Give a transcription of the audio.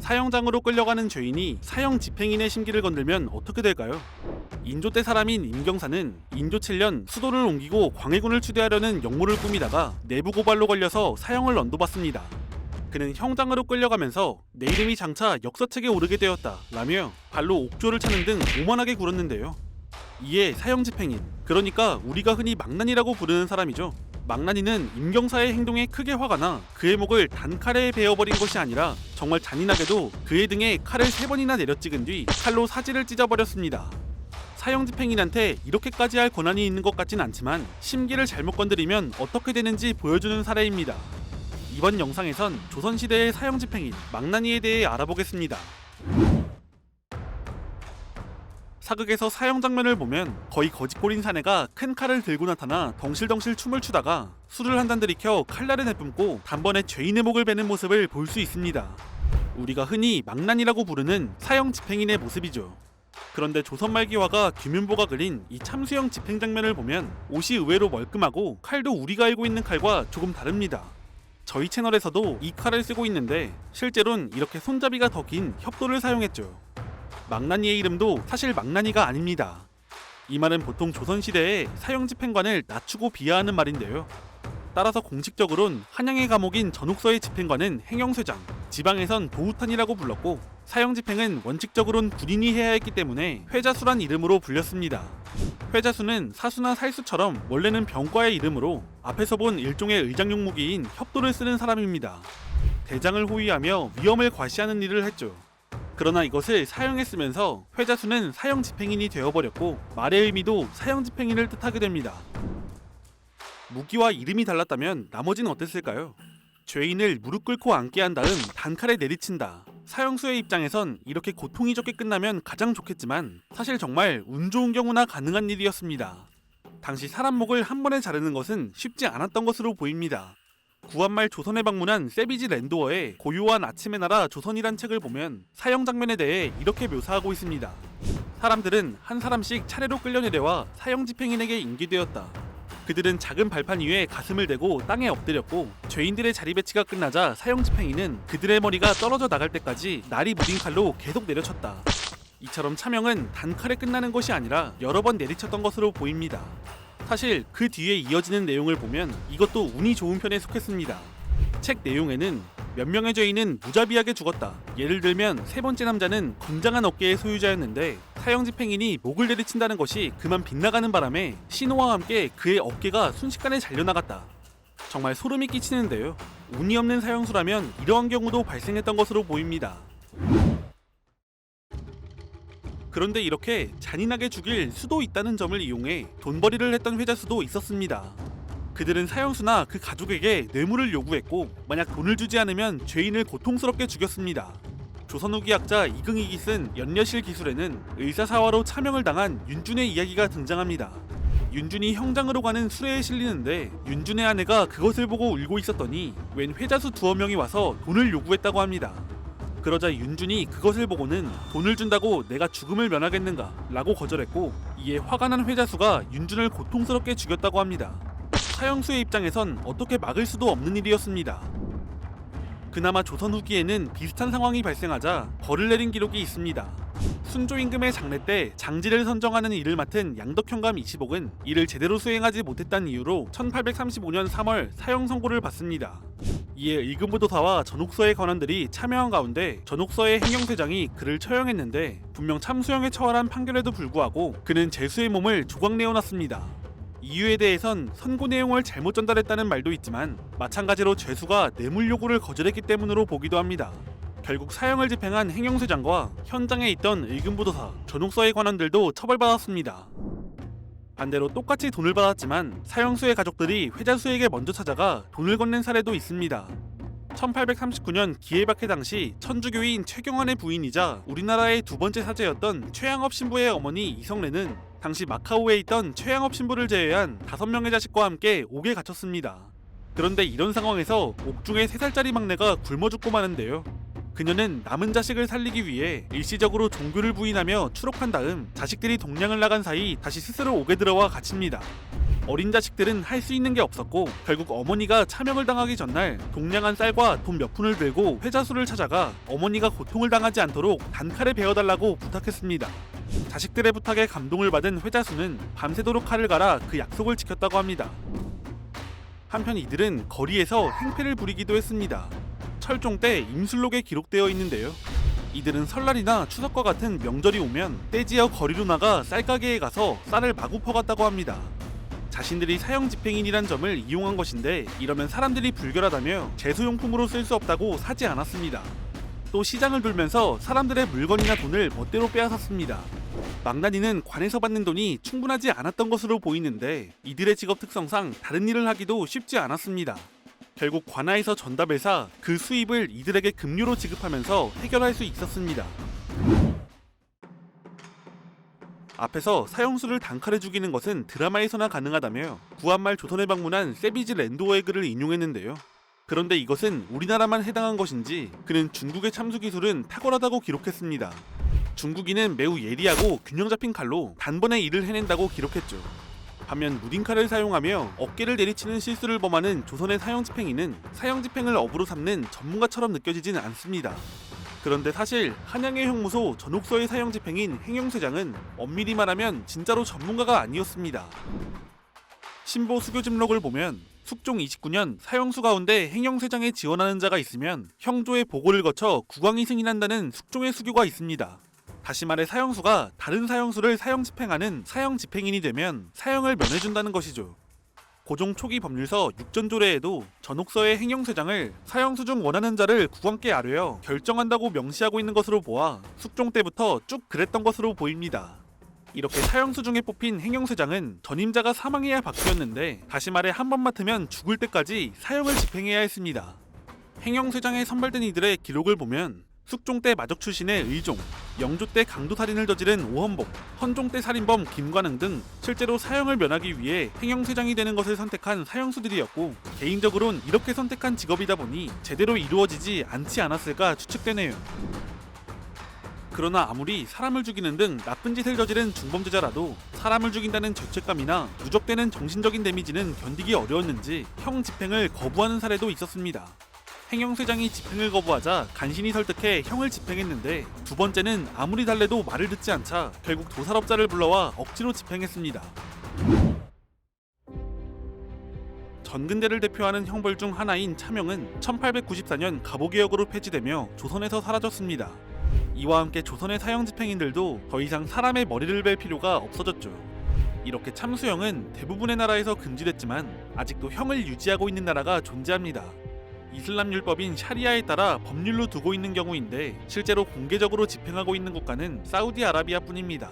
사형장으로 끌려가는 죄인이 사형 집행인의 심기를 건들면 어떻게 될까요? 인조 때 사람인 임경사는 인조 7년 수도를 옮기고 광해군을 추대하려는 역모를 꾸미다가 내부 고발로 걸려서 사형을 언도받습니다. 그는 형장으로 끌려가면서 내 이름이 장차 역사책에 오르게 되었다 라며 발로 옥조를 차는 등 오만하게 굴었는데요. 이에 사형 집행인, 그러니까 우리가 흔히 망나니라고 부르는 사람이죠. 망나니는 임경사의 행동에 크게 화가 나 그의 목을 단칼에 베어버린 것이 아니라 정말 잔인하게도 그의 등에 칼을 3번이나 내려 찍은 뒤 칼로 사지를 찢어버렸습니다. 사형 집행인한테 이렇게까지 할 권한이 있는 것 같진 않지만 심기를 잘못 건드리면 어떻게 되는지 보여주는 사례입니다. 이번 영상에선 조선시대의 사형 집행인 망나니에 대해 알아보겠습니다. 사극에서 사형 장면을 보면 거의 거짓골인 사내가 큰 칼을 들고 나타나 덩실덩실 춤을 추다가 술을 한 잔 들이켜 칼날을 내뿜고 단번에 죄인의 목을 베는 모습을 볼 수 있습니다. 우리가 흔히 망나니라고 부르는 사형 집행인의 모습이죠. 그런데 조선 말기화가 김윤보가 그린 이 참수형 집행 장면을 보면 옷이 의외로 멀끔하고 칼도 우리가 알고 있는 칼과 조금 다릅니다. 저희 채널에서도 이 칼을 쓰고 있는데 실제로는 이렇게 손잡이가 더 긴 협도를 사용했죠. 망나니의 이름도 사실 망나니가 아닙니다. 이 말은 보통 조선시대의 사형집행관을 낮추고 비하하는 말인데요. 따라서 공식적으론 한양의 감옥인 전옥서의 집행관은 행영쇠장, 지방에선 도우탄이라고 불렀고 사형집행은 원칙적으론 군인이 해야 했기 때문에 회자수란 이름으로 불렸습니다. 회자수는 사수나 살수처럼 원래는 병과의 이름으로 앞에서 본 일종의 의장용 무기인 협도를 쓰는 사람입니다. 대장을 호위하며 위험을 과시하는 일을 했죠. 그러나 이것을 사형에 쓰면서 회자수는 사형 집행인이 되어버렸고 말의 의미도 사형 집행인을 뜻하게 됩니다. 무기와 이름이 달랐다면 나머지는 어땠을까요? 죄인을 무릎 꿇고 앉게 한 다음 단칼에 내리친다. 사형수의 입장에선 이렇게 고통이 적게 끝나면 가장 좋겠지만 사실 정말 운 좋은 경우나 가능한 일이었습니다. 당시 사람 목을 한 번에 자르는 것은 쉽지 않았던 것으로 보입니다. 구한말 조선에 방문한 세비지 랜도어의 고요한 아침의 나라 조선이란 책을 보면 사형 장면에 대해 이렇게 묘사하고 있습니다. 사람들은 한 사람씩 차례로 끌려내려와 사형 집행인에게 인계되었다. 그들은 작은 발판 위에 가슴을 대고 땅에 엎드렸고 죄인들의 자리 배치가 끝나자 사형 집행인은 그들의 머리가 떨어져 나갈 때까지 날이 무딘 칼로 계속 내려쳤다. 이처럼 차명은 단칼에 끝나는 것이 아니라 여러 번 내리쳤던 것으로 보입니다. 사실 그 뒤에 이어지는 내용을 보면 이것도 운이 좋은 편에 속했습니다. 책 내용에는 몇 명의 죄인은 무자비하게 죽었다. 예를 들면 세 번째 남자는 건장한 어깨의 소유자였는데 사형 집행인이 목을 내리친다는 것이 그만 빗나가는 바람에 신호와 함께 그의 어깨가 순식간에 잘려나갔다. 정말 소름이 끼치는데요. 운이 없는 사형수라면 이러한 경우도 발생했던 것으로 보입니다. 그런데 이렇게 잔인하게 죽일 수도 있다는 점을 이용해 돈벌이를 했던 회자수도 있었습니다. 그들은 사형수나 그 가족에게 뇌물을 요구했고 만약 돈을 주지 않으면 죄인을 고통스럽게 죽였습니다. 조선 후기 학자 이긍익이 쓴 연려실 기술에는 의사사화로 차명을 당한 윤준의 이야기가 등장합니다. 윤준이 형장으로 가는 수레에 실리는데 윤준의 아내가 그것을 보고 울고 있었더니 웬 회자수 2명이 와서 돈을 요구했다고 합니다. 그러자 윤준이 그것을 보고는 돈을 준다고 내가 죽음을 면하겠는가 라고 거절했고 이에 화가 난 회자수가 윤준을 고통스럽게 죽였다고 합니다. 사형수의 입장에선 어떻게 막을 수도 없는 일이었습니다. 그나마 조선 후기에는 비슷한 상황이 발생하자 벌을 내린 기록이 있습니다. 순조 임금의 장례 때 장지를 선정하는 일을 맡은 양덕현감 이시복은 이를 제대로 수행하지 못했다는 이유로 1835년 3월 사형 선고를 받습니다. 이에 의금부도사와 전옥서의 관원들이 참여한 가운데 전옥서의 행영쇠장이 그를 처형했는데 분명 참수형에 처할한 판결에도 불구하고 그는 제수의 몸을 조각 내어놨습니다. 이유에 대해선 선고 내용을 잘못 전달했다는 말도 있지만 마찬가지로 죄수가 뇌물 요구를 거절했기 때문으로 보기도 합니다. 결국 사형을 집행한 행영쇠장과 현장에 있던 의금부도사, 전옥서의 관원들도 처벌받았습니다. 반대로 똑같이 돈을 받았지만 사형수의 가족들이 회자수에게 먼저 찾아가 돈을 건넨 사례도 있습니다. 1839년 기해박해 당시 천주교인 최경환의 부인이자 우리나라의 두 번째 사제였던 최양업 신부의 어머니 이성래는 당시 마카오에 있던 최양업 신부를 제외한 5명의 자식과 함께 옥에 갇혔습니다. 그런데 이런 상황에서 옥중의 3살짜리 막내가 굶어 죽고 마는데요. 그녀는 남은 자식을 살리기 위해 일시적으로 종교를 부인하며 추록한 다음 자식들이 동량을 나간 사이 다시 스스로 옥에 들어와 갇힙니다. 어린 자식들은 할 수 있는 게 없었고 결국 어머니가 차명을 당하기 전날 동량한 쌀과 돈 몇 푼을 들고 회자수를 찾아가 어머니가 고통을 당하지 않도록 단칼에 베어달라고 부탁했습니다. 자식들의 부탁에 감동을 받은 회자수는 밤새도록 칼을 갈아 그 약속을 지켰다고 합니다. 한편 이들은 거리에서 행패를 부리기도 했습니다. 철종 때 임술록에 기록되어 있는데요. 이들은 설날이나 추석과 같은 명절이 오면 떼지어 거리로 나가 쌀가게에 가서 쌀을 마구 퍼갔다고 합니다. 자신들이 사형 집행인이란 점을 이용한 것인데 이러면 사람들이 불결하다며 제수용품으로 쓸 수 없다고 사지 않았습니다. 또 시장을 돌면서 사람들의 물건이나 돈을 멋대로 빼앗았습니다. 망나니는 관에서 받는 돈이 충분하지 않았던 것으로 보이는데 이들의 직업 특성상 다른 일을 하기도 쉽지 않았습니다. 결국 관아에서 전답을 사 그 수입을 이들에게 급료로 지급하면서 해결할 수 있었습니다. 앞에서 사형수를 단칼에 죽이는 것은 드라마에서나 가능하다며 구한말 조선에 방문한 세비지 랜도어의 글을 인용했는데요. 그런데 이것은 우리나라만 해당한 것인지 그는 중국의 참수 기술은 탁월하다고 기록했습니다. 중국인은 매우 예리하고 균형 잡힌 칼로 단번에 일을 해낸다고 기록했죠. 반면 무딘칼을 사용하며 어깨를 내리치는 실수를 범하는 조선의 사형 집행인은 사형 집행을 업으로 삼는 전문가처럼 느껴지진 않습니다. 그런데 사실 한양의 형무소 전옥서의 사형 집행인 행영세장은 엄밀히 말하면 진짜로 전문가가 아니었습니다. 신보 수교집록을 보면 숙종 29년 사형수 가운데 행영세장에 지원하는 자가 있으면 형조의 보고를 거쳐 국왕이 승인한다는 숙종의 수교가 있습니다. 다시 말해 사형수가 다른 사형수를 사형 집행하는 사형 집행인이 되면 사형을 면해준다는 것이죠. 고종 초기 법률서 육전조례에도 전옥서의 행영세장을 사형수 중 원하는 자를 국왕께 아뢰어 결정한다고 명시하고 있는 것으로 보아 숙종 때부터 쭉 그랬던 것으로 보입니다. 이렇게 사형수 중에 뽑힌 행영세장은 전임자가 사망해야 바뀌었는데 다시 말해 한 번 맡으면 죽을 때까지 사형을 집행해야 했습니다. 행영세장에 선발된 이들의 기록을 보면 숙종 때 마적 출신의 의종, 영조 때 강도살인을 저지른 오헌복, 헌종 때 살인범 김관흥 등 실제로 사형을 면하기 위해 행영세장이 되는 것을 선택한 사형수들이었고 개인적으론 이렇게 선택한 직업이다 보니 제대로 이루어지지 않지 않았을까 추측되네요. 그러나 아무리 사람을 죽이는 등 나쁜 짓을 저지른 중범죄자라도 사람을 죽인다는 죄책감이나 누적되는 정신적인 데미지는 견디기 어려웠는지 형 집행을 거부하는 사례도 있었습니다. 행영세장이 집행을 거부하자 간신히 설득해 형을 집행했는데 두 번째는 아무리 달래도 말을 듣지 않자 결국 도살업자를 불러와 억지로 집행했습니다. 전근대를 대표하는 형벌 중 하나인 차명은 1894년 갑오개혁으로 폐지되며 조선에서 사라졌습니다. 이와 함께 조선의 사형 집행인들도 더 이상 사람의 머리를 벨 필요가 없어졌죠. 이렇게 참수형은 대부분의 나라에서 금지됐지만 아직도 형을 유지하고 있는 나라가 존재합니다. 이슬람 율법인 샤리아에 따라 법률로 두고 있는 경우인데 실제로 공개적으로 집행하고 있는 국가는 사우디아라비아뿐입니다.